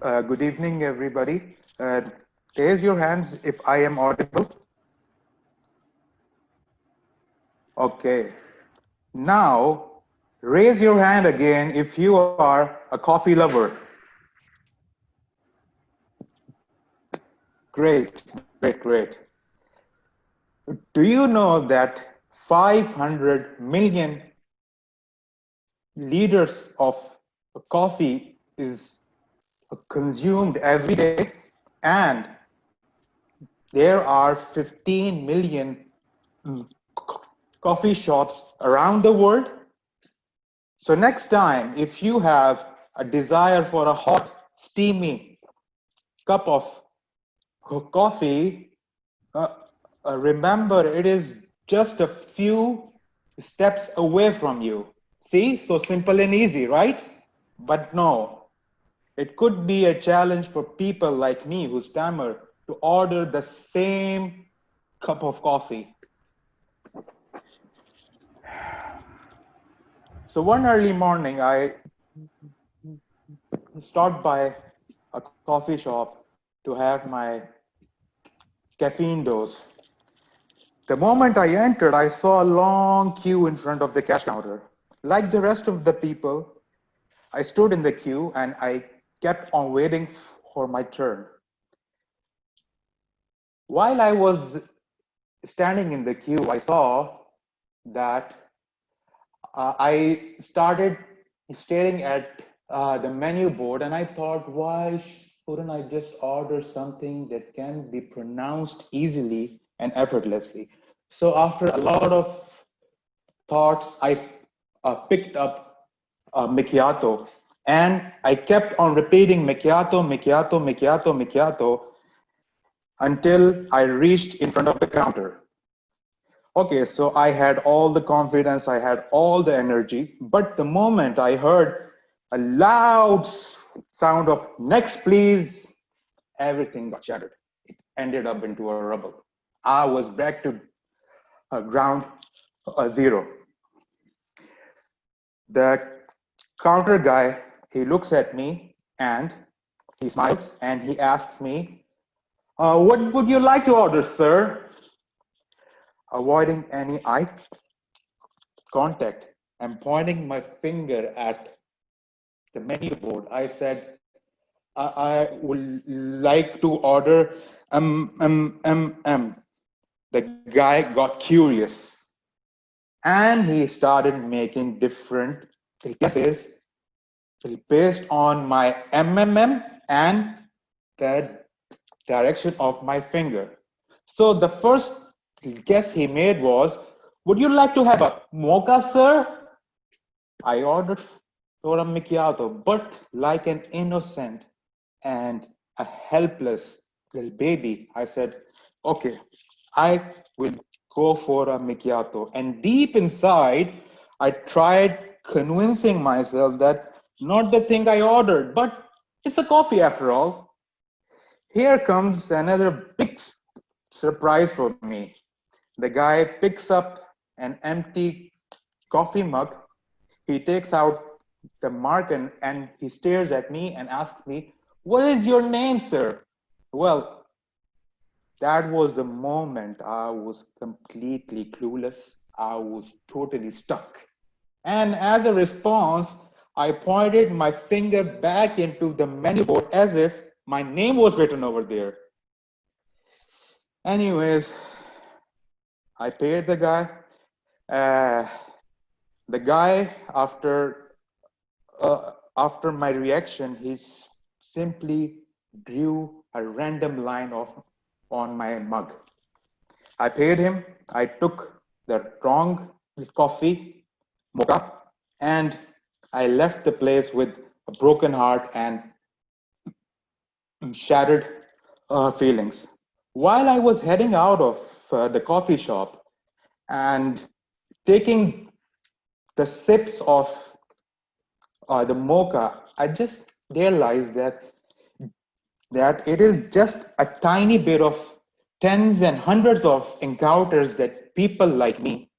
Good evening, everybody. Raise your hands if I am audible. Okay. Now, raise your hand again if you are a coffee lover. Great, great, great. Do you know that 500 million liters of coffee is consumed every day, and there are 15 million coffee shops around the world? So next time, if you have a desire for a hot, steamy cup of coffee, uh, remember it is just a few steps away from you. See, so simple and easy, right? But no, it could be a challenge for people like me who stammer to order the same cup of coffee. So one early morning, I stopped by a coffee shop to have my caffeine dose. The moment I entered, I saw a long queue in front of the cash counter. Like the rest of the people, I stood in the queue and I kept on waiting for my turn. While I was standing in the queue, I saw that I started staring at the menu board and I thought, why shouldn't I just order something that can be pronounced easily and effortlessly? So after a lot of thoughts, I picked up macchiato, and I kept on repeating macchiato, macchiato, macchiato, macchiato until I reached in front of the counter. Okay, so I had all the confidence, I had all the energy, but the moment I heard a loud sound of next please, everything got shattered. It ended up into a rubble. I was back to ground zero. The counter guy, he looks at me and he smiles and he asks me, what would you like to order, sir? Avoiding any eye contact and pointing my finger at the menu board, I said, I would like to order The guy got curious and he started making different guesses based on my and the direction of my finger. So the first guess he made was, would you like to have a mocha, sir? I ordered for a macchiato, but like an innocent and a helpless little baby, I said, okay, I will go for a macchiato. And deep inside, I tried convincing myself that not the thing I ordered, but it's a coffee after all. Here comes another big surprise for me. The guy picks up an empty coffee mug. He takes out the mark and he stares at me and asks me, what is your name, sir? Well, that was the moment I was completely clueless. I was totally stuck. And as a response, I pointed my finger back into the menu board as if my name was written over there. Anyways, I paid the guy. The guy, after my reaction, he simply drew a random line on my mug. I paid him. I took the wrong coffee, mocha, and I left the place with a broken heart and shattered feelings. While I was heading out of the coffee shop and taking the sips of the mocha, I just realized that it is just a tiny bit of tens and hundreds of encounters that people like me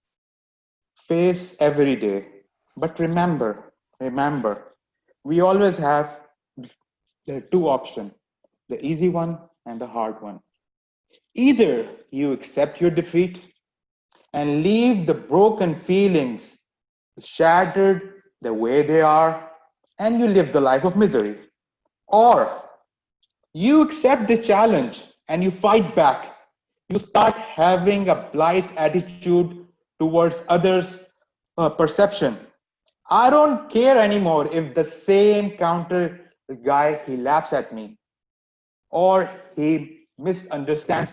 face every day. But remember, we always have There are two options, the easy one and the hard one. Either you accept your defeat and leave the broken feelings shattered the way they are, and you live the life of misery. Or you accept the challenge and you fight back. You start having a blithe attitude towards others' perception. I don't care anymore if the same counter guy he laughs at me or he misunderstands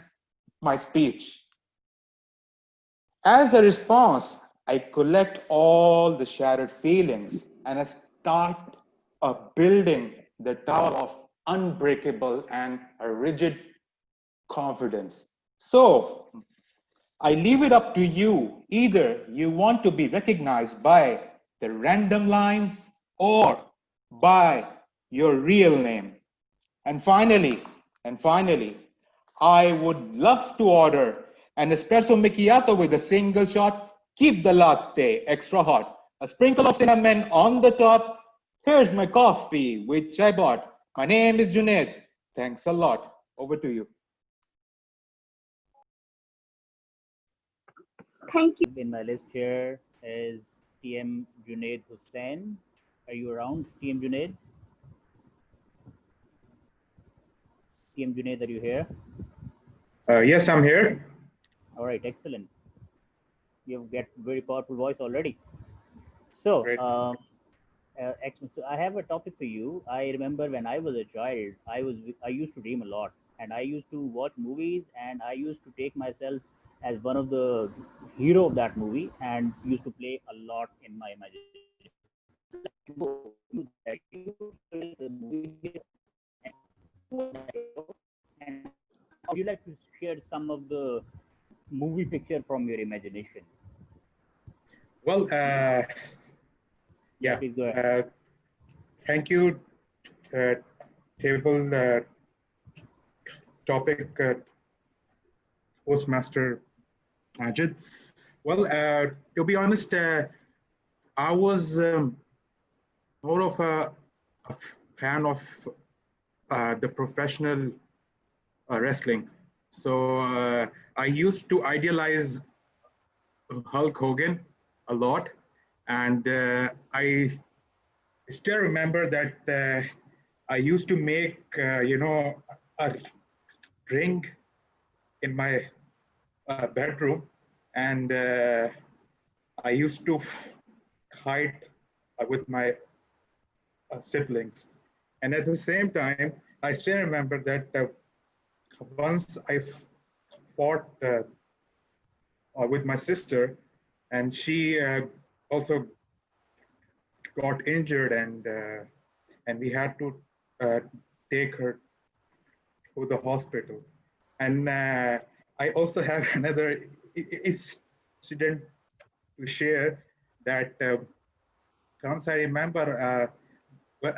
my speech. As a response, I collect all the shattered feelings and I start building the tower of unbreakable and a rigid confidence. So I leave it up to you. Either you want to be recognized by the random lines or by your real name. And finally, and finally, I would love to order an espresso macchiato with a single shot. Keep the latte extra hot. A sprinkle of cinnamon on the top. Here's my coffee, which I bought. My name is Junaid. Thanks a lot. Over to you. Thank you. In my list here is TM Junaid Hussain. Are you around, TM Junaid? TM Junaid, are you here? Yes, I'm here. All right, excellent. You get very powerful voice already. So, Great. excellent. So I have a topic for you. I remember when I was a child, I used to dream a lot, and I used to watch movies, and I used to take myself as one of the hero of that movie, and used to play a lot in my imagination. So you that you is a movie hero, and who was that hero? And would you like to share some of the movie picture from your imagination? Well, Yeah, yeah. please go ahead. Thank you, table topic Toastmaster Majid. Well, to be honest, I was more of a fan of the professional wrestling. So I used to idealize Hulk Hogan a lot, and I still remember that I used to make a ring in my bedroom, and I used to hide with my siblings. And at the same time, I still remember that once I fought with my sister, and she also got injured, and we had to uh, take her to the hospital. And I also have another incident to share that once I remember, well,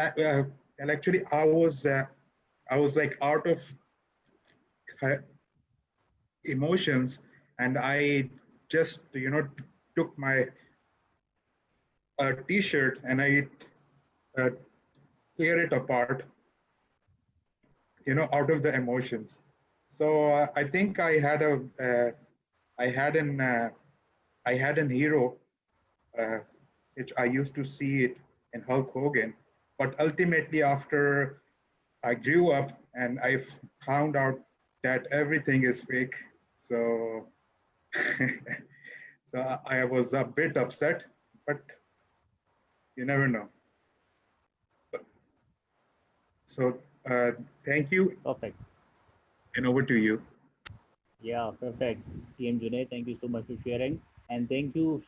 actually, I was like out of uh, emotions, and I just took my T-shirt and I uh, tear it apart, out of the emotions. So I think I had an I had an hero, uh, which I used to see it in Hulk Hogan. But ultimately, after I grew up and I found out that everything is fake, so so I was a bit upset. But you never know. So thank you, Perfect. and over to you. Yeah, perfect. TM Junaid, thank you so much for sharing. And thank you